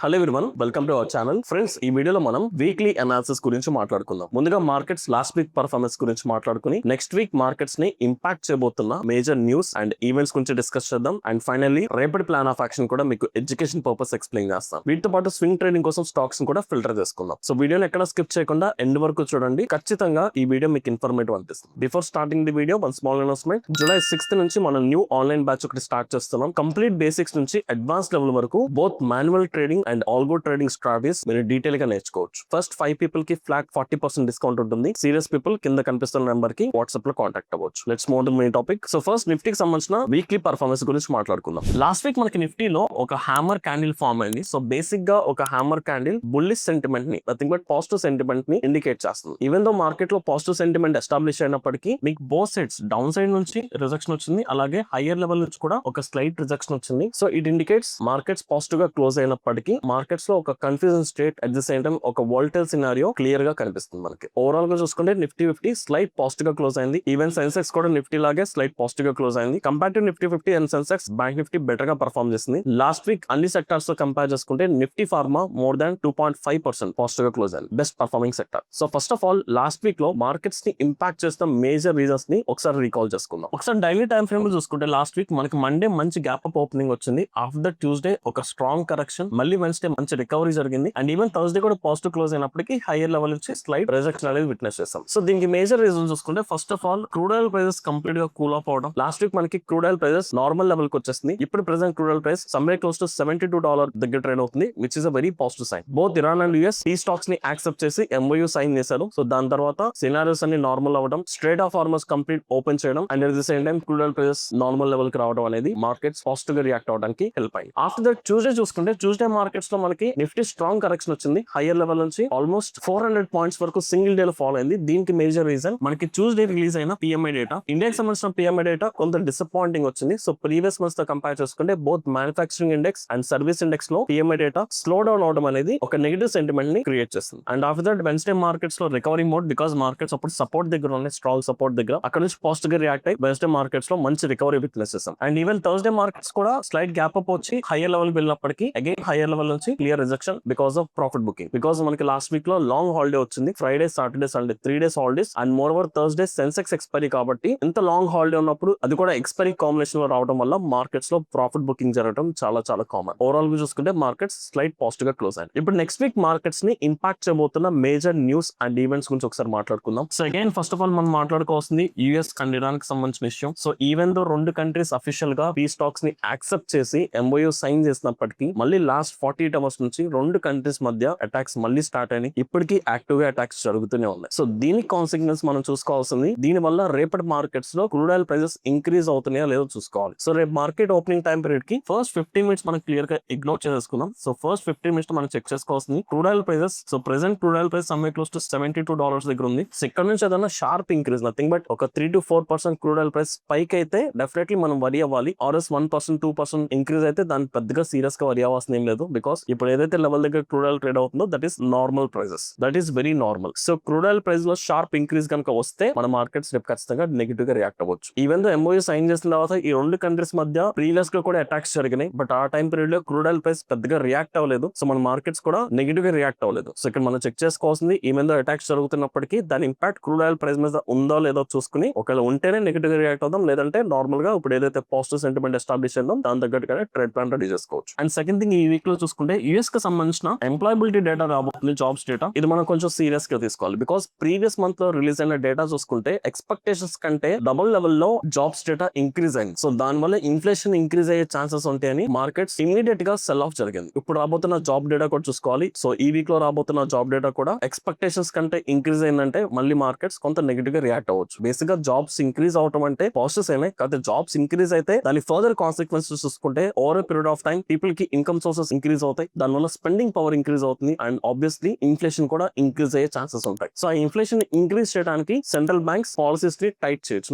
Hello everyone, welcome to our channel. Friends, ఈ వీడియోలో మనం వీక్లీ అనాలిసిస్ గురించి మాట్లాడుకుందాం. ముందుగా మార్కెట్స్ లాస్ట్ వీక్ పర్ఫార్మెన్స్ గురించి మాట్లాడుకుని నెక్స్ట్ వీక్ మార్కెట్స్ ని ఇంపాక్ట్ చేయబోతున్న మేజర్ న్యూస్ అండ్ ఈవెంట్స్ గురించి డిస్కస్ చేద్దాం. అండ్ ఫైనల్లీ రేపటి ప్లాన్ ఆఫ్ యాక్షన్ కూడా మీకు ఎడ్యుకేషన్ పర్పస్ ఎక్స్ప్లెయిన్ చేస్తాం. వీటితో పాటు స్వింగ్ ట్రేడింగ్ కోసం స్టాక్స్ కూడా ఫిల్టర్ చేసుకుందాం. సో వీడియోని ఎక్కడ స్కిప్ చేయకుండా ఎండ్ వరకు చూడండి. ఖచ్చితంగా ఈ వీడియో మీకు ఇన్ఫర్మేటివ్ అనిపిస్తుంది. Before starting the video, one small announcement. July 6th నుంచి మనం న్యూ ఆన్లైన్ బ్యాచ్ ఒకటి స్టార్ట్ చేస్తున్నాం. కంప్లీట్ బేసిక్స్ నుంచి అడ్వాన్స్ లెవెల్ వరకు both manual trading and algo trading strategies మీరు డీటెయిల్ గా నేర్చుకోవచ్చు. ఫస్ట్ 5 పీపుల్ కి ఫ్లాట్ 40% డిస్కౌంట్ ఉంటుంది. సీరియస్ పీపుల్ కింద కనిపిస్తున్న నెంబర్ కి వాట్సాప్ లో కాంటాక్ట్ అవ్వచ్చు. Let's move to main topic. So first నిఫ్టీకి సంబంధించిన వీక్లీ పర్ఫార్మెన్స్ గురించి మాట్లాడుకుందాం. లాస్ట్ వీక్ మనకి నిఫ్టీలో ఒక హ్యామర్ క్యాండిల్ ఫామ్ అయింది. సో బేసిక్ గా ఒక హ్యామర్ క్యాండిల్ బుల్లిష్ సెంటిమెంట్ ని, నథింగ్ బట్ పాజిటివ్ సెంటిమెంట్ ని ఇండికేట్ చేస్తుంది. ఈవెన్ దో మార్కెట్ లో పాజిటివ్ సెంటిమెంట్ ఎస్టాబ్లిష్ అయినప్పటికీ మీకు బోత్ సైడ్స్ డౌన్ సైడ్ నుంచి రిజెక్షన్ వచ్చింది, అలాగే హైయర్ లెవెల్ నుంచి కూడా ఒక స్లైట్ రిజెక్షన్ వచ్చింది. So it indicates markets positive గా క్లోజ్ అయినప్పటికీ మార్కెట్స్ లో ఒక confusion state, at the same time ఒక వోల్టైల్ సినారియో క్లియర్ గా కనిపిస్తుంది మనకి. ఓవరాల్ గా చూసుకుంటే నిఫ్టీ 50 స్లైట్ పాజిటివ్ గా క్లోజ్ అయింది. ఈవెన్ సెన్సెక్స్ కూడా నిఫ్టీ లాగే స్లైట్ పాజిటివ్ గా క్లోజ్ అయింది. Compare to Nifty 50 and Sensex, bank Nifty better గా పర్ఫార్మ్ చేసింది. లాస్ట్ వీక్ అన్ని సెక్టార్స్ తో కంపేర్ చేసుకుంటే Nifty pharma more than 2.5% positive గా క్లోజ్ అయింది. Best performing sector. So first of all last week లో మార్కెట్స్ ని ఇంపాక్ట్ చేస్తున్న మేజర్ రీజన్స్ ని ఒకసారి రీకాల్ చేసుకుందాం. ఒకసారి డైలీ టైం ఫ్రేమ్ లో చూసుకుంటే లాస్ట్ వీక్ మనకి మండే మంచి గ్యాప్ అప్ ఓపెనింగ్ వచ్చింది. ఆఫ్టర్ ట్యూస్డే ఒక స్ట్రాంగ్ కరెక్షన్, మళ్ళీ వెన్స్డే మంచి రికవరీ జరిగింది. అండ్ ఈవెన్ థర్స్డే కూడా పాజిటివ్ క్లోజ్ అయినప్పటికీ హైయర్ లెవెల్ నుంచి స్లైట్ రిజెక్షన్ అనేది విట్నెస్ చేస్తాం. సో దీనికి మేజర్ రీజన్ చూసుకుంటే first of all crude oil prices complete గా కూల్ ఆఫ్ అవడం. లాస్ట్ వీక్ మనకి crude oil prices normal level కి వచ్చేసింది. ఇప్పుడు present crude oil price somewhere close to $72 దగ్గర ట్రేడ్ అవుతుంది, which is a very positive sign. Both Iran and US ఈ stocks ని యాక్సెప్ట్ చేసి ఎంఓయూ సైన్ చేశారు. సో దాని తర్వాత సినారియోస్ అన్ని నార్మల్ అవ్వడం, strait of Hormuz complete open చేయడం, and at the same time crude oil prices normal level కి రావడం అనేది మార్కెట్స్ పాజిటివ్ గా రియాక్ట్ అవడానికి హెల్ప్ అయింది. ఆఫ్టర్ దట్ ట్యూస్డే చూసుకుంటే ట్యూస్డే మార్కెట్స్ లో మనకి నిఫ్టీ స్ట్రాంగ్ కరెక్షన్ వచ్చింది. హైయర్ లెవెల్ నుంచి ఆల్మోస్ట్ 400 పాయింట్స్ వరకు సింగిల్ డే లో ఫాలో అయింది. దీనికి మేజర్ రీజన్ మనకి ట్యూస్డే రిలీజ్ అయిన పిఎంఐ డేటా. ఇండియాకి సంబంధించిన పిఎంఐ డేటా కొంత డిసప్పాయింటింగ్ వచ్చింది. సో ప్రీవియస్ మంత్స్ తో కంపేర్ చేసుకుంటే both manufacturing index and service index లో పిఎంఐ డేటా స్లో డౌన్ అవడం అనేది ఒక నెగిటివ్ సెంటిమెంట్ ని క్రియేట్ చేస్తుంది. And after that Wednesday markets లో రికవరీ మోడ్, బికాస్ మార్కెట్స్ అప్పుడు సపోర్ట్ దగ్గర ఉన్నాయి, స్ట్రాంగ్ సపోర్ట్ దగ్గర. అక్కడ నుంచి పాజిటివ్ గా రియాక్ట్ అయ్యి వెన్స్డే మార్కెట్స్ లో మంచి రికవరీ విట్నెస్ చేస్తాం. అండ్ ఈవెన్ థర్స్డే మార్కెట్స్ కూడా స్లైట్ గ్యాప్ అప్ వచ్చి హైయర్ లెవెల్ వెళ్ళినప్పటికీ అగైన్ హైయర్ లెవెల్ నుంచి clear rejection because of profit booking. Because మనకి లాస్ట్ వీక్ లో లాంగ్ హాలిడే వచ్చింది. Friday, Saturday, Sunday 3 days holidays. And moreover Thursday Sensex expiry కాబట్టి ఇంత long holiday ఉన్నప్పుడు అది కూడా ఎక్స్పైరీ కాంబినేషన్ లో రావడం వల్ల మార్కెట్స్ లో ప్రాఫిట్ బుకింగ్ జరగడం చాలా చాలా కామన్. ఓవరాల్ గా చూసుకుంటే మార్కెట్స్ స్లైట్ పాజిటివ్ గా క్లోజ్ అయ్యాయి. ఇప్పుడు నెక్స్ట్ వీక్ మార్కెట్స్ ని ఇంపాక్ట్ చేయబోతున్న మేజర్ న్యూస్ అండ్ ఈవెంట్స్ గురించి ఒకసారి మాట్లాడుకుందాం. So again first of all మనం మాట్లాడుకోవాల్సింది యుఎస్ అండ్ ఇరాన్ కి సంబంధించిన విషయం. సో ఈవెన్ దో రెండు కంట్రీస్ అఫీషియల్ గా ఈ స్టాక్స్ ని యాక్సెప్ట్ చేసి ఎంఓయూ సైన్ చేసినప్పటికీ మళ్ళీ లాస్ట్ 48 hours నుంచి రెండు కంట్రీస్ మధ్య అటాక్స్ మళ్ళీ స్టార్ట్ అయినాయి. ఇప్పటికీ యాక్టివ్ గా అటాక్స్ జరుగుతూనే ఉన్నాయి. సో దీనికి కాన్సిక్వెన్స్ మనం చూసుకోవాల్సింది. దీని వల్ల రేపటి మార్కెట్స్ లో క్రూడ్ ఆయిల్ ప్రైసెస్ ఇంక్రీజ్ అవుతున్నాయా లేదో చూసుకోవాలి. సో రేపు మార్కెట్ ఓపెనింగ్ టైం పీరియడ్ కి ఫస్ట్ 15 minutes మనం క్లియర్ గా ఇగ్నోర్ చేసుకుందాం. సో ఫస్ట్ 15 minutes మనం చెక్ చేసుకోవాల్సింది crude oil prices. So present crude oil price somewhere close to $72 దగ్గర ఉంది. సో ఇక్కడ నుంచి ఏదైనా షార్ప్ ఇంక్రీజ్, నథింగ్ బట్ ఒక 3 to 4% క్రూడ్ ఆయిల్ ప్రైస్ పైకి అయితే డెఫినెట్లీ మనం వరి అవ్వాలి. ఆర్ఎస్ 1% 2% ఇంక్రీజ్ అయితే దాన్ని పెద్దగా సీరియస్ గా వరి అవ్వాల్సిన ఏం లేదు. బికాస్ ఇప్పుడు ఏదైతే లెవెల్ దగ్గర క్రూడ్ ఆయిల్ ట్రేడ్ అవుతుందో that is normal prices, that is very normal. So crude oil price లో షార్ప్ ఇంక్రీజ్ కనుక వస్తే మన మార్కెట్స్ రేపు ఖచ్చితంగా నెగిటివ్ గా రియాక్ట్ అవ్వచ్చు. ఈవెన్ దో ఎంఓయూ సైన్ చేసిన తర్వాత ఈ రెండు కంట్రీస్ మధ్య ప్రీవియస్ గా కూడా అటాక్స్ జరిగినాయి. బట్ ఆ టైం పీరియడ్ లో క్రూడ్ ఆయిల్ ప్రైస్ పెద్దగా రియాక్ట్ అవ్వలేదు. సో మన మార్కెట్స్ కూడా నెగిటివ్ గా రియాక్ట్ అవ్వలేదు. సో ఇక్కడ మనం చెక్ చేసుకోవాల్సింది ఈవెన్ దో అటాక్స్ జరుగుతున్నప్పటికీ దాని ఇంపాక్ట్ క్రూడ్ ఆయిల్ ప్రైస్ మీద ఉందో లేదో చూసుకుని ఒకవేళ ఉంటేనే నెగిటివ్ గా రియాక్ట్ అవుదాం, లేదంటే నార్మల్ గా ఇప్పుడు ఏదైతే పాజిటివ్ సెంటిమెంట్ ఎస్టాబ్లిష్ అయిందో దాని తగ్గట్టుగానే ట్రేడ్ ప్లాన్ రెడీ చేసుకోవచ్చు. అండ్ సెకండ్ థింగ్, ఈ వీక్ లో చూసుకుంటే యుఎస్ కి సంబంధించిన ఎంప్లాయబిలిటీ డేటా రాబోతుంది, జాబ్స్ డేటా. ఇది మనం కొంచెం సీరియస్ గా తీసుకోవాలి. బికాస్ ప్రీవియస్ మంత్ లో రిలీజ్ అయిన డేటా చూసుకుంటే ఎక్స్పెక్టేషన్స్ కంటే డబుల్ లెవెల్ లో జాబ్స్ డేటా ఇంక్రీజ్ అయింది. సో దాని వల్ల ఇన్ఫ్లేషన్ ఇంక్రీజ్ అయ్యే ఛాన్సెస్ ఉంటాయని మార్కెట్స్ ఇమీడియట్ గా సెల్ ఆఫ్ జరిగింది. ఇప్పుడు రాబోతున్న జాబ్ డేటా కూడా చూసుకోవాలి. సో ఈ వీక్ లో రాబోతున్న జాబ్ డేటా కూడా ఎక్స్పెక్టేషన్స్ కంటే ఇంక్రీజ్ అయిందంటే మళ్ళీ మార్కెట్స్ కొంత నెగిటివ్ గా రియాక్ట్ అవ్వచ్చు. బేసిక్ గా జాబ్స్ ఇంక్రీజ్ అవడం అంటే పాజిటివ్స్ అయినాయి, కాకపోతే జాబ్స్ ఇంక్రీజ్ అయితే దాని ఫర్దర్ కాన్సిక్వెన్సెస్ చూసుకుంటే over period of time people కి ఇన్కమ్ సోర్సెస్ ఇంక్రీజ్ అవుతాయి, దానివల్ల స్పెండింగ్ పవర్ ఇంక్రీజ్ అవుతుంది, అండ్ ఆబ్వియస్లీ ఇన్ఫ్లేషన్ కూడా ఇంక్రీజ్ అయ్యే ఛాన్సెస్ ఉంటాయి. సో ఆ ఇన్ఫ్లేషన్ ఇంక్రీజ్ చేయడానికి సెంట్రల్ బ్యాంక్స్ పాలసీస్ ని టైట్ చేయొచ్చు,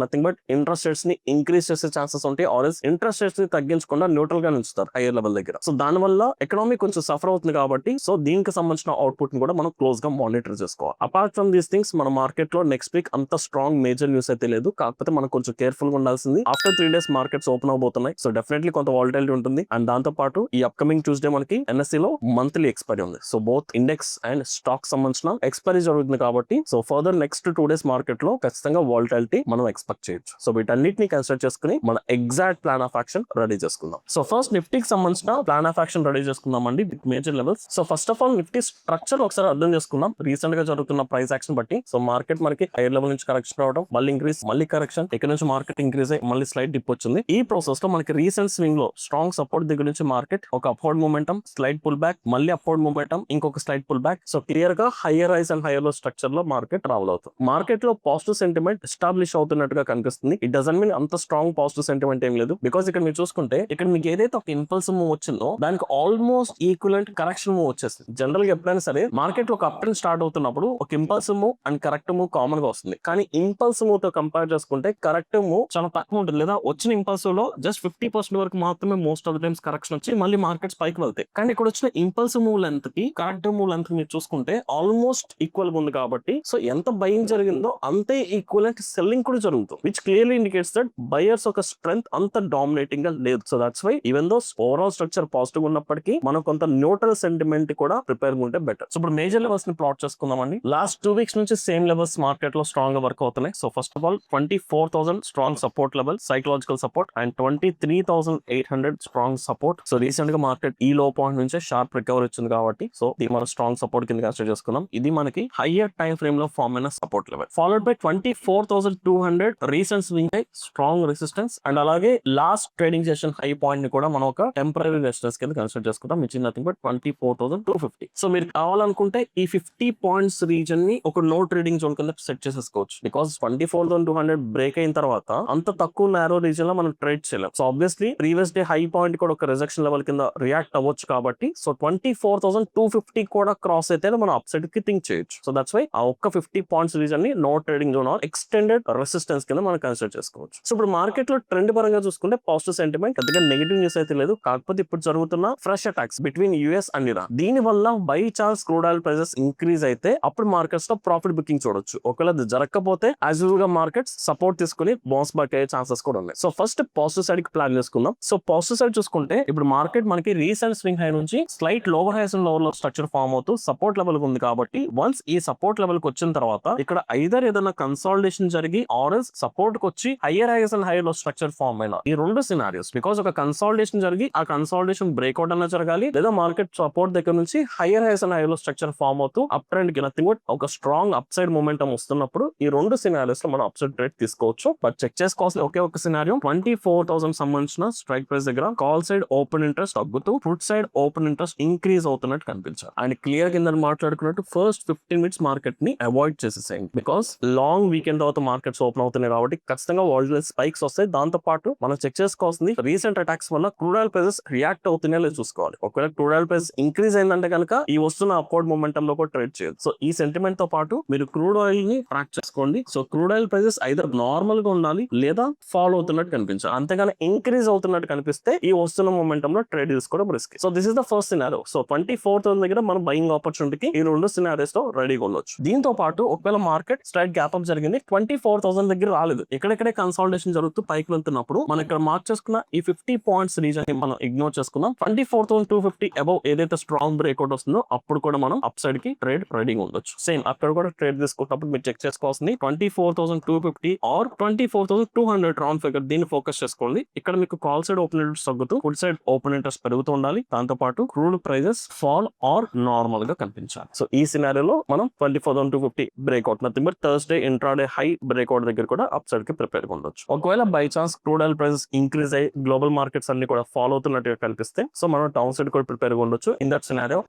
నథింగ్ బట్ ఇంట్రెస్ట్ రేట్స్ ని ఇంక్రీజ్ చేసే ఛాన్సెస్ ఉంటాయి, ఆర్ ఇంట్రెస్ట్ రేట్స్ ని తగ్గించకుండా న్యూట్రల్ గా ఉంచుతారు హైయర్ లెవెల్ దగ్గర. సో దాని వల్ల ఎకనామీ కొంచెం సఫర్ అవుతుంది కాబట్టి సో దీనికి సంబంధించిన అవుట్పుట్ ని కూడా మనం క్లోజ్ గా మానిటర్ చేసుకోవాలి. అపార్ట్ ఫ్రమ్ దీస్ థింగ్స్ మన మార్కెట్ లో నెక్స్ట్ వీక్ అంత స్ట్రాంగ్ మేజర్ న్యూస్ అయితే లేదు, కాకపోతే మనం కొంచెం కేర్ఫుల్ గా ఉండాల్సింది. ఆఫ్టర్ 3 days మార్కెట్స్ ఓపెన్ అవబోతున్నాయి. సో డెఫినెట్లీ కొంత వాలటిలిటీ ఉంటుంది. అండ్ దాంతో పాటు ఈ అప్కమింగ్ ట్యూస్డే మనకి మనకి NSE లో మంత్లీ ఎక్స్పైరీ ఉంది. So both index and stock సంబంధించిన ఎక్స్పైరీ జరుగుతుంది కాబట్టి so further next 2 days market లో ఖచ్చితంగా వాలటిలిటీ మనం ఎక్స్పెక్ట్ చేయొచ్చు. సో వీటన్నిటిని కన్సిడర్ చేసుకుని మన exact plan of action ready చేసుకుందాం. సో ఫస్ట్ నిఫ్టీకి సంబంధించిన ప్లాన్ ఆఫ్ యాక్షన్ రెడీ చేసుకుందాం అండి with major levels. So first of all Nifty structure ఒకసారి అర్థం చేసుకుందాం. రీసెంట్ గా జరుగుతున్న ప్రైస్ యాక్షన్ బట్టి సో మార్కెట్ మనకి హైయర్ లెవెల్ నుంచి కరెక్షన్ రావడం, మళ్ళీ ఇంక్రీస్, మళ్ళీ కరెక్షన్, ఇక్కడ నుంచి మార్కెట్ ఇంక్రీజ్ అయ్యి మళ్ళీ స్లైడ్ డిప్ వచ్చింది. ఈ ప్రాసెస్ లో మనకి రీసెంట్ స్వింగ్ లో స్ట్రాంగ్ సపోర్ట్ దగ్గర నుంచి మార్కెట్ ఒక upward momentum, slight pull back, మళ్ళీ అప్వర్డ్ మూమెంటం, ఇంకొక slight pull back. So clear గా higher highs and higher low structure లో మార్కెట్ ట్రావెల్ అవుతుంది. మార్కెట్ లో పాజిటివ్ సెంటిమెంట్ ఎస్టాబ్లిష్ అవుతున్నట్టుగా కనిపిస్తుంది. ఇట్ డజంట్ మీన్ అంత స్ట్రాంగ్ పాజిటివ్ సెంటిమెంట్ ఏం లేదు. బికాస్ ఇక్కడ మీరు చూసుకుంటే ఇక్కడ మీకు ఏదైతే ఒక ఇంపల్స్ మూవ్ వచ్చిందో దానికి ఆల్మోస్ట్ ఈక్వలెంట్ కరెక్షన్ మూవ్ వచ్చేస్తుంది. జనరల్ గా ఎప్పుడైనా సరే మార్కెట్ లో ఒక అప్ ట్రెండ్ స్టార్ట్ అవుతున్నప్పుడు ఒక impulse move and correct move common గా వస్తుంది. కానీ ఇంపల్స్ మూవ్ తో కంపేర్ చేసుకుంటే కరెక్ట్ మూవ్ చాలా తక్కువ ఉంటుంది. లేదా వచ్చిన ఇంపల్స్ లో జస్ట్ 50% వరకు మాత్రమే most of the times correction వచ్చి మళ్ళీ మార్కెట్స్ పైకి వెళ్తాయి. కానీ ఇక్కడ వచ్చిన ఇంపల్స్ మూవ్ లెంత్ కి కరెక్ట్ మూవ్ లెంత్ మీరు చూసుకుంటే ఆల్మోస్ట్ ఈక్వల్ ఉంది కాబట్టి సో ఎంత బయింగ్ జరిగిందో అంతే ఈక్వలెంట్ సెల్లింగ్ కూడా జరుగుతుంది. Which clearly indicates that buyers ఒక స్ట్రెంత్ అంత డామినేటింగ్ గా లేదు. So that's why even though overall structure positive ఉన్నప్పటికీ మనం కొంత న్యూట్రల్ సెంటిమెంట్ కూడా ప్రిపేర్ ఉంటే బెటర్. సో ఇప్పుడు మేజర్ లెవెల్స్ ని ప్లాట్ చేసుకుందామండి. లాస్ట్ 2 weeks నుంచి సేమ్ లెవెల్స్ మార్కెట్ లో స్ట్రాంగ్ గా వర్క్ అవుతున్నాయి. So first of all 24,000 strong support level, psychological support, and 23,800 strong support. So recent గా మార్కెట్ ఈ లో పాయింట్ నుంచే షార్ప్ రికవర్ వచ్చింది కాబట్టి సో ఇది మనం స్ట్రాంగ్ సపోర్ట్ కింద కన్సిడర్ చేసుకున్నాం. ఇది మనకి హైయర్ టైం ఫ్రేమ్ లో ఫార్మ్ అయిన support level. Followed by 24,200 recent swing high, strong resistance, and అలాగే last trading session high point ని కూడా మనం ఒక టెంపరీ రెసిస్టెన్స్ కింద కన్సిడర్ చేసుకుంటాం. Which is nothing but 24,250. So మీరు కావాలనుకుంటే ఈ 50 పాయింట్స్ రీజన్ ని ఒక నో ట్రేడింగ్ జోన్ కింద సెట్ చేసేసుకోవచ్చు. బికాస్ 24,200 బ్రేక్ అయిన తర్వాత అంత తక్కువ నారో రీజన్ లో మనం ట్రేడ్ చేయలేం. So obviously previous day high point కూడా ఒక రిజెక్షన్ లెవెల్ కింద రియాక్ట్ అవ్వచ్చు కాబట్టి సో 24,250 కూడా క్రాస్ అయితే మనం అప్ సైడ్ కి థింక్ చేయొచ్చు. సో దట్స్ వై ఆ ఒక్క 50 పాయింట్స్ రీజన్ ని no trading zone or extended resistance కింద మనం కన్సిడర్ చేసుకోవచ్చు. సో ఇప్పుడు మార్కెట్ లో ట్రెండ్ పరంగా చూసుకుంటే పాజిటివ్ సెంటిమెంట్ పెద్దగా నెగిటివ్ న్యూస్ అయితే లేదు. కాకపోతే ఇప్పుడు జరుగుతున్న fresh attacks between US and Iran, దీని వల్ల by chance crude oil prices increase అయితే అప్పుడు మార్కెట్స్ లో ప్రాఫిట్ బుకింగ్ చూడొచ్చు. ఒకవేళ అది జరగకపోతే యాజ్ యూజువల్ గా మార్కెట్స్ సపోర్ట్ తీసుకుని బౌన్స్ బ్యాక్ అయ్యే ఛాన్సెస్ కూడా ఉన్నాయి. సో ఫస్ట్ పాజిటివ్ సైడ్ కి ప్లాన్ చేసుకుందాం. సో పాజిటివ్ సైడ్ చూసుకుంటే ఇప్పుడు మార్కెట్ మనకి రీసెంట్ స్వింగ్ హై నుంచి slight lower highs and lower low structure form అవుతూ సపోర్ట్ లెవెల్ ఉంది కాబట్టి వన్స్ ఈ సపోర్ట్ లెవెల్ కి వచ్చిన తర్వాత ఇక్కడ ఐదర్ ఏదైనా కన్సాలిడేషన్ జరిగి ఆర్ సపోర్ట్ కి వచ్చి higher highs and higher low structure form అయినా ఈ రెండు సినారియోస్. బికాస్ ఒక కన్సాలిడేషన్ జరిగి ఆ కన్సాలిడేషన్ బ్రేక్అవుట్ అన్న జరగాలి, లేదా మార్కెట్ సపోర్ట్ దగ్గర నుంచి higher highs and higher low structure form అవుతూ అప్ ట్రెండ్ కి నథింగ్ బట్ ఒక స్ట్రాంగ్ అప్ సైడ్ మూమెంటం వస్తున్నప్పుడు ఈ రెండు సినారియోస్ లో మనం అప్ సైడ్ ట్రేడ్ తీసుకోవచ్చు. బట్ చెక్ చేసుకోవాల్సిన ఒకే ఒక సినారియో 24,000 సంబంధించిన స్ట్రైక్ ప్రైస్ దగ్గర కాల్ సైడ్ ఓపెన్ ఇంట్రెస్ట్ తగ్గుతూ put side open interest increase అవుతున్నట్టు కనిపించారు. అండ్ క్లియర్ కింద మాట్లాడుకున్నట్టు ఫస్ట్ 15 minutes మార్కెట్ ని అవాయిడ్ చేసేసేయండి. బికాస్ లాంగ్ వీకెండ్ తర్వాత మార్కెట్స్ ఓపెన్ అవుతున్నాయి కాబట్టి ఖచ్చితంగా వాల్యులెస్ స్పైక్స్ వస్తాయి. దాంతో పాటు మనం చెక్ చేసుకోవాల్సింది రీసెంట్ అటాక్స్ వల్ల క్రూడ్ ఆయిల్ ప్రైసెస్ రియాక్ట్ అవుతున్నాయో లేదు చూసుకోవాలి. ఒకవేళ క్రూడ్ ఆయిల్ ప్రైస్ ఇంక్రీజ్ అయిందంటే కనుక ఈ వస్తున్న అప్వర్డ్ మొమెంటం లో కూడా ట్రేడ్ చేయొచ్చు. సో ఈ సెంటిమెంట్ తో పాటు మీరు క్రూడ్ ఆయిల్ ని ట్రాక్ చేసుకోండి. So crude oil prices either normal గా ఉండాలి లేదా ఫాలో అవుతున్నట్టు కనిపించాలి. అంతేగాని ఇంక్రీజ్ అవుతున్నట్టు కనిపిస్తే ఈ వస్తున్న మొమెంటం లో ట్రేడ్ తీసుకోవడం risk. So this is the first scenario. So 24,000 దగ్గర మనం బయింగ్ ఆపర్చునిటీకి ఈ రెండు సినారియోస్ లో రెడీగా ఉండొచ్చు. దీంతో పాటు ఒకవేళ మార్కెట్ స్ట్రైట్ గ్యాప్ అప్ జరిగింది 24,000 దగ్గర రాలేదు, ఎక్కడెక్కడే కన్సాలిడేషన్ జరుగుతూ పైకి వెళ్తున్నప్పుడు మనం ఇక్కడ మార్క్ చేసుకున్న ఈ 50 పాయింట్స్ రీజన్ ని మనం ఇగ్నోర్ చేసుకుందాం. 24,250 అబౌవ్ ఏదైతే స్ట్రాంగ్ బ్రేక్అవుట్ వస్తుందో అప్పుడు కూడా మనం అప్ సైడ్ కి ట్రేడ్ రెడీగా ఉండొచ్చు. సేమ్ అక్కడ కూడా ట్రేడ్ తీసుకున్నప్పుడు మీరు చెక్ చేసుకోవాల్సింది 24,250 ఆర్ 24,200 రౌండ్ ఫిగర్. దీన్ని ఫోకస్ చేసుకోండి. ఇక్కడ మీకు కాల్ సైడ్ ఓపెన్ ఇంట్రెస్ట్ తగ్గుతూ ఫుడ్ సైడ్ ఓపెన్ ఇంట్రెస్ట్ పెరుగుతూ ఉండాలి. దాంతో పాటు crude prices fall or normal గా కనిపించాలి. సో ఈ సినారియోలో మనం 24,250 breakout nothing but Thursday intraday high breakout దగ్గర కూడా అప్ సైడ్ కి ప్రిపేర్ గా ఉండొచ్చు. ఒకవేళ by chance crude oil prices increase అయ్యి గ్లోబల్ మార్కెట్స్ అన్ని కూడా ఫాలో అవుతున్నట్టుగా కనిపిస్తే సో మనం డౌన్ సైడ్ కూడా ప్రిపేర్ గా ఉండొచ్చు. In that scenario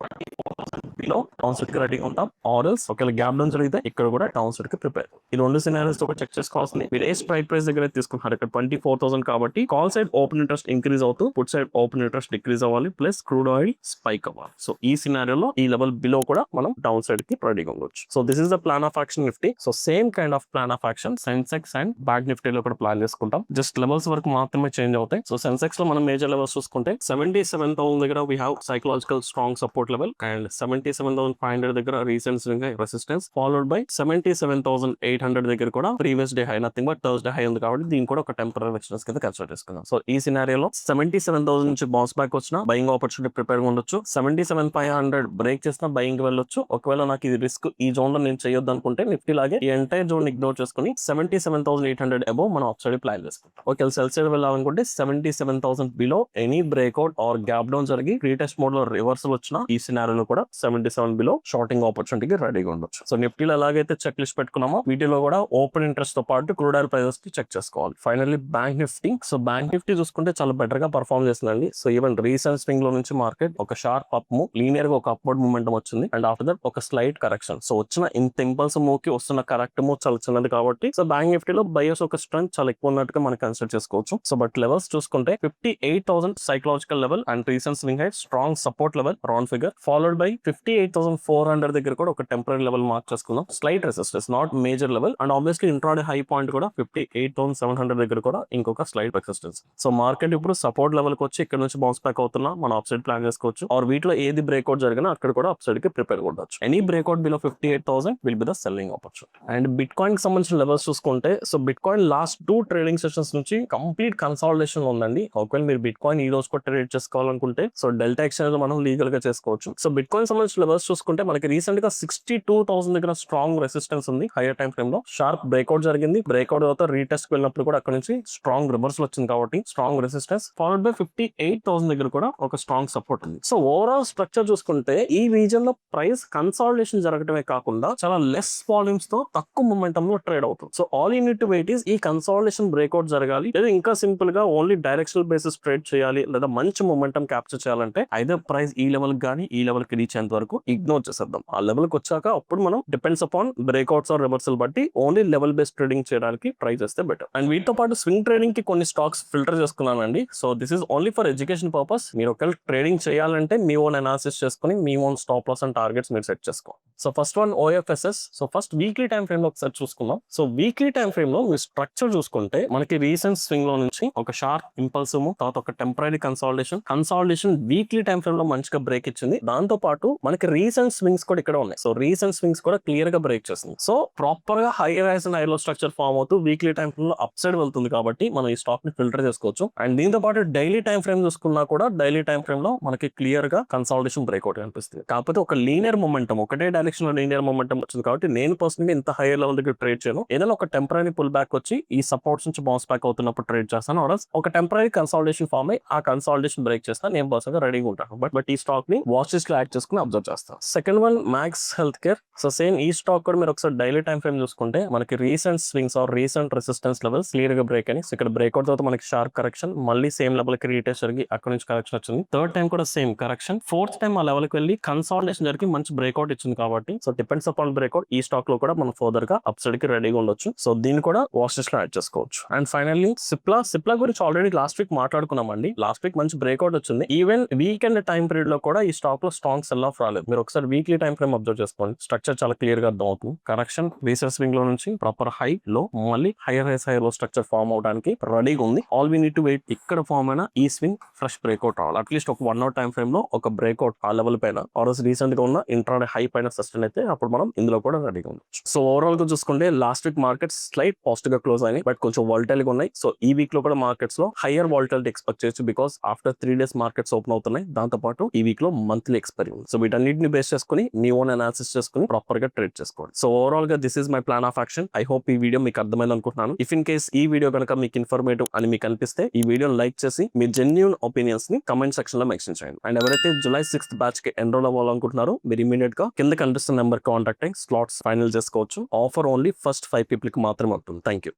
down side కి రెడీగా ఉంటాం. ఆర్ఎల్స్ ఒకవేళ గ్యాప్ డౌన్ జరిగితే ఇక్కడ కూడా డౌన్ సైడ్ కి ప్రిపేర్. ఈ రెండు సినారియోస్ తో చెక్ చేసుకోవాల్సింది మీరు ఏ స్ట్రైక్ ప్రైస్ దగ్గర తీసుకుంటారు. ఇక్కడ 24,000 కాబట్టి call side open interest increase అవుతూ put side open interest decrease అవ్వాలి ప్లస్ క్రూడ్ ఆయిల్ స్పైక్ అవ్వాలి. సో ఈ సినారియోలో ఈ లెవెల్ బిలో కూడా మనం డౌన్ సైడ్ కి రెడీగా ఉండొచ్చు. So this is the plan of action Nifty. So same kind of plan of action Sensex and bank నిఫ్టీలో కూడా ప్లాన్ చేసుకుంటాం. జస్ట్ లెవెల్స్ వరకు మాత్రమే చేంజ్ అవుతాయి. సో సెన్సెక్స్ లో మనం మేజర్ లెవెల్స్ చూసుకుంటే 77,000 దగ్గర we have psychological strong support level and 77,500 దగ్గర recent swing high resistance followed by 77,800 దగ్గర కూడా previous day high nothing but Thursday high ఉంది కాబట్టి దీని కూడా ఒక టెంపరీ రెసిస్టెన్స్ కింద కన్సిడర్ చేసుకుందాం. సో ఈ సినారియోలో 77,000 నుంచి బౌన్స్ బ్యాక్ వచ్చిన బయింగ్ ఆపర్చునిటీ ఆపర్చునిటీ ప్రిపేర్ ఉండొచ్చు. 77,500 బ్రేక్ చేసిన బయింగ్ వెళ్ళొచ్చు. ఒకవేళ నాకు ఇది రిస్క్ ఈ జోన్ లో నేను చేయొద్దు అనుకుంటే నిఫ్టీ లాగే ఈ ఎంటైర్ జోన్ ఇగ్నోర్ చేసుకుని 77,800 అబౌవ్ మనం అప్ సైడ్ ప్లాన్ చేసుకుంటాం. ఒకవేళ సెల్ సైడ్ వెళ్ళాలనుకుంటే 77,000 below any breakout or gap down జరిగి రీటెస్ట్ మోడ్ లో రివర్సల్ వచ్చిన ఈ సినారియోలో కూడా 77 బిలో షార్టింగ్ ఆపర్చునిటీకి రెడీగా ఉండొచ్చు. సో నిఫ్టీలో ఎలాగైతే చెక్ లిస్ట్ పెట్టుకున్నామో వీటిలో కూడా ఓపెన్ ఇంట్రెస్ట్ తో పాటు క్రూడ్ ఆయిల్ ప్రైజెస్ కి చెక్ చేసుకోవాలి. Finally bank Nifty. So bank Nifty చూసుకుంటే చాలా బెటర్ గా పర్ఫార్మ్ చేస్తుందండి. సో ఈవెన్ రీసెంట్ స్వింగ్ లో నుంచి మార్కెట్ ఒక షార్ప్ అప్ మూవ్, లీనియర్ గా ఒక అప్వర్డ్ మూవ్మెంట్ వచ్చింది అండ్ ఆఫ్టర్ దట్ ఒక స్లైట్ కరెక్షన్. సో వచ్చిన ఇంత ఇంపల్స్ మూవ్ కి వస్తున్న కరెక్ట్ మూవ్ చాలా చిన్నది కాబట్టి సో బ్యాంక్ నిఫ్టీలో బయస్ ఒక స్ట్రెంత్ చాలా ఎక్కువ ఉన్నట్టుగా మనం కన్సిడర్ చేసుకోవచ్చు. సో బట్ లెవెల్స్ చూసుకుంటే 58,000 psychological level and recent swing high strong support level round figure followed by 58,400 దగ్గర కూడా ఒక టెంపరీ లెవెల్ మార్క్ చేసుకుందాం. Slight resistance not major level and obviously intraday high point కూడా 58,700 దగ్గర కూడా ఇంకొక స్లైట్ రెసిస్టెన్స్. సో మార్కెట్ ఇప్పుడు సపోర్ట్ లెవెల్ కి వచ్చి ఇక్కడ నుంచి బౌన్స్ బ్యాక్ అవుతున్నా మనం అప్ సైడ్ ప్లాన్ చేసుకోవచ్చు. ఆర్ వీటిలో ఏది బ్రేక్అవుట్ జరిగినా అక్కడ కూడా అప్ సైడ్ కి ప్రిపేర్ ఉండొచ్చు. Any breakout below 58,000 will be the selling opportunity. And bit coin కి సంబంధించిన లెవెల్స్ చూసుకుంటే so bit coin last 2 trading sessions నుంచి కంప్లీట్ కన్సాలిడేషన్ లో ఉందండి. ఒకవేళ మీరు బిట్ కాయిన్ ఈ రోజు కూడా ట్రేడ్ చేసుకోవాలనుకుంటే సో డెల్టా ఎక్స్చేంజ్ మనం లీగల్ గా చేసుకోవచ్చు. సో బిట్ కాయిన్ సంబంధించిన లెవెల్స్ చూసుకుంటే మనకి రీసెంట్ గా 62,000 దగ్గర స్ట్రాంగ్ రెసిస్టెన్స్ ఉంది. హైయర్ టైం ఫ్రేమ్ లో షార్ప్ బ్రేక్అవుట్ జరిగింది. బ్రేక్అవుట్ తర్వాత రీటెస్ట్ వెళ్ళినప్పుడు కూడా అక్కడ నుంచి స్ట్రాంగ్ రివర్సల్ వచ్చింది కాబట్టి స్ట్రాంగ్ రెసిస్టెన్స్ ఫాలోడ్ బై 58,000 దగ్గర కూడా ఒక స్ట్రాంగ్ సపోర్ట్ ఉంది. సో ఓవరాల్ స్ట్రక్చర్ చూసుకుంటే ఈ రీజన్ లో ప్రైస్ కన్సాలిడేషన్ జరగడమే కాకుండా చాలా లెస్ వాల్యూమ్స్ తో తక్కువ మొమెంటం లో ట్రేడ్ అవుతుంది. So all you need to wait is ఈ కన్సాలిడేషన్ బ్రేక్అవుట్ జరగాలి లేదా ఇంకా సింపుల్ గా ఓన్లీ డైరెక్షనల్ బేసిస్ ట్రేడ్ చేయాలి లేదా మంచి మొమెంటం క్యాప్చర్ చేయాలంటే ఐదర్ ప్రైస్ ఈ లెవెల్ గానీ ఈ లెవెల్ కి రీచ్ అయ్యేంత వరకు ఇగ్నోర్ చేసేద్దాం. ఆ లెవెల్ కి వచ్చాక అప్పుడు మనం depends upon breakouts or reversal బట్టి ఓన్లీ లెవెల్ బేస్డ్ ట్రేడింగ్ చేయడానికి ట్రై చేస్తే బెటర్. అండ్ వీటితో పాటు స్వింగ్ ట్రేడింగ్ కి కొన్ని స్టాక్స్ ఫిల్టర్ చేసుకున్నానండి. So this is only for education purpose. మీరు ఒకవేళ ట్రేడింగ్ చేయాలంటే మీ ఓన్ అనాలిసిస్ చేసుకుని మీ own stop loss and targets మీరు సెట్ చేసుకోండి. So first one OFSS. So first weekly time frame లో ఒకసారి చూసుకుందాం. సో వీక్లీ టైం ఫ్రేమ్ లో మీరు స్ట్రక్చర్ చూసుకుంటే మనకి రీసెంట్ స్వింగ్ లో నుంచి ఒక షార్ప్ ఇంపల్సివ్ తర్వాత ఒక temporary consolidation weekly time frame లో మంచిగా బ్రేక్ ఇచ్చింది. దాంతో పాటు మనకి రీసెంట్ స్వింగ్స్ కూడా ఇక్కడ ఉన్నాయి. సో రీసెంట్ స్వింగ్స్ కూడా క్లియర్ గా బ్రేక్ చేస్తుంది. సో ప్రాపర్ గా హై రైస్ అండ్ హైలో స్ట్రక్చర్ ఫామ్ అవుతూ వీక్లీ టైం ఫ్రేమ్ లో అప్ సైడ్ వెళ్తుంది కాబట్టి మనం ఈ స్టాక్ ని ఫిల్టర్ చేసుకోవచ్చు. అండ్ దీంతో పాటు డైలీ టైం ఫ్రేమ్ చూసుకున్నా కూడా డైలీ టైం ఫ్రేమ్ లో మనకి క్లియర్ గా కన్సాలిడేషన్ బ్రేక్అవుట్ కనిపిస్తుంది. కాకపోతే ఒక లీనియర్ మొమెంటం ఒకటే డైరెక్షన్ లో లీనియర్ మొమెంటం వచ్చింది కాబట్టి నేను పర్సనల్ ఇంత హైయర్ లెవెల్ దగ్గర ట్రేడ్ చేయను. ఏదైనా ఒక టెంపరీ పుల్ బ్యాక్ వచ్చి ఈ సపోర్ట్స్ నుంచి బౌన్స్ బ్యాక్ అవుతున్నప్పుడు ట్రేడ్ చేస్తాను. ఒక టెంపరీ కన్సాలిడేషన్ ఫామ్ అయ్యి ఆ కన్సాలిడేషన్ బ్రేక్ చేస్తాను. నేను పర్సనల్ గా రెడీగా ఉంటాను. బట్ ఈ స్టాక్ ని వాచ్ లిస్ట్ లో యాడ్ చేసుకుని అబ్జర్వ్ చేస్తాను. Second one Max Health Care. So same ఈ స్టాక్ కూడా మీరు ఒకసారి డైలీ టైం ఫ్రేమ్ చూసుకుంటే మనకి recent swings or recent resistance levels clear గా బ్రేక్ అని. ఇక్కడ బ్రేక్అవుట్ తర్వాత మనకి షార్ప్ కరెక్షన్ మళ్ళీ సేమ్ లెవెల్ కి రీటెస్ట్ జరిగి అక్కడ నుంచి కరెక్షన్ వచ్చింది. థర్డ్ టైం కూడా సేమ్ కరెక్షన్. ఫోర్త్ టైం ఆ లెవెల్ కి వెళ్ళి కన్సాలిడేషన్ జరిగి మంచి బ్రేక్అవుట్ ఇచ్చింది కాబట్టి సో డిపెండ్స్ అపాన్ బ్రేక్అవుట్ ఈ స్టాక్ లో కూడా మనం ఫర్దర్ గా అప్ సైడ్ కి రెడీగా ఉండొచ్చు. సో దీన్ని కూడా వాచ్ లిస్ట్ లో యాడ్ చేసుకోవచ్చు. అండ్ ఫైనల్లీ సిప్లా గురించి ఆల్రెడీ లాస్ట్ వీక్ మాట్లాడుకున్నామండి. లాస్ట్ వీక్ మంచి బ్రేక్అవుట్ వచ్చింది. ఈవెన్ వీకెండ్ టైం పీరియడ్ లో కూడా ఈ స్టాక్ లో స్ట్రాంగ్ సెల్ ఆఫ్ రాలేదు. మీరు ఒకసారి వీక్లీ టైం ఫ్రేమ్ అబ్జర్వ్ చేసుకోండి. స్ట్రక్చర్ చాలా క్లియర్ గా అర్థం అవుతుంది. కరెక్షన్ రీసెంట్ స్వింగ్ లో నుంచి ప్రాపర్ హై లో మళ్ళీ హైయర్ లో స్ట్రక్చర్ ఫార్మ్ అవడానికి రెడీగా ఉంది. All we need to wait ఇక్కడ ఫార్మ్ అయినా ఈ స్వింగ్ ఫ్రెష్ బ్రేక్అవుట్ రావాలి. అట్లీస్ట్ ఒక 1 hour టైం ఫ్రేమ్ లో ఒక బ్రేక్అవుట్ ఆ లెవెల్ పైన ఆర్ఎస్ రీసెంట్ గా ఉన్న ఇంట్రాడే హై పైన సస్టైన్ అయితే అప్పుడు మనం ఇందులో కూడా రెడీగా ఉండొచ్చు. సో ఓవరాల్ గా చూసుకుంటే last week markets slight positive గా క్లోజ్ అయినాయి బట్ కొంచెం వాలటైల్ గా ఉన్నాయి. సో ఈ వీక్ లో కూడా మార్కెట్స్ లో హైయర్ వాలటాలిటీ ఎక్స్పెక్ట్ చేయొచ్చు because after 3 days markets open అవుతున్నాయి. దాంతో పాటు ఈ వీక్ లో మంత్లీ ఎక్స్పైరీ ఉంది. సో వీటన్నిటిని బేస్ చేసుకుని మీ ఓన్ అనాలిసిస్ చేసుకుని ప్రాపర్ గా ట్రేడ్ చేసుకోండి. సో ఓవరాల్ గా this is my plan of action. I hope ఈ వీడియో మీకు అర్థమైంది అనుకుంటున్నాను. ఇఫ్ ఇన్ కేస్ ఈ వీడియో కనుక మీకు ఇన్ఫర్మేటివ్ అని మీకు అనిపిస్తే ఈ వీడియోని లైక్ చేసి మీ జెన్యూన్ ఒపీనియన్స్ ని కమెంట్ సెక్షన్ లో మెన్షన్ చేయండి. అండ్ ఎవరైతే July 6th బ్యాచ్ కి ఎన్రోల్ అవ్వాలనుకుంటున్నారో మీరు ఇమీడియట్ గా కింద కనిపిస్తున్న నెంబర్ కాంటాక్ట్ అయ్యి స్లాట్స్ ఫైనల్ చేసుకోవచ్చు. ఆఫర్ ఓన్లీ ఫస్ట్ 5 people కి మాత్రమే ఉంటుంది. Thank you.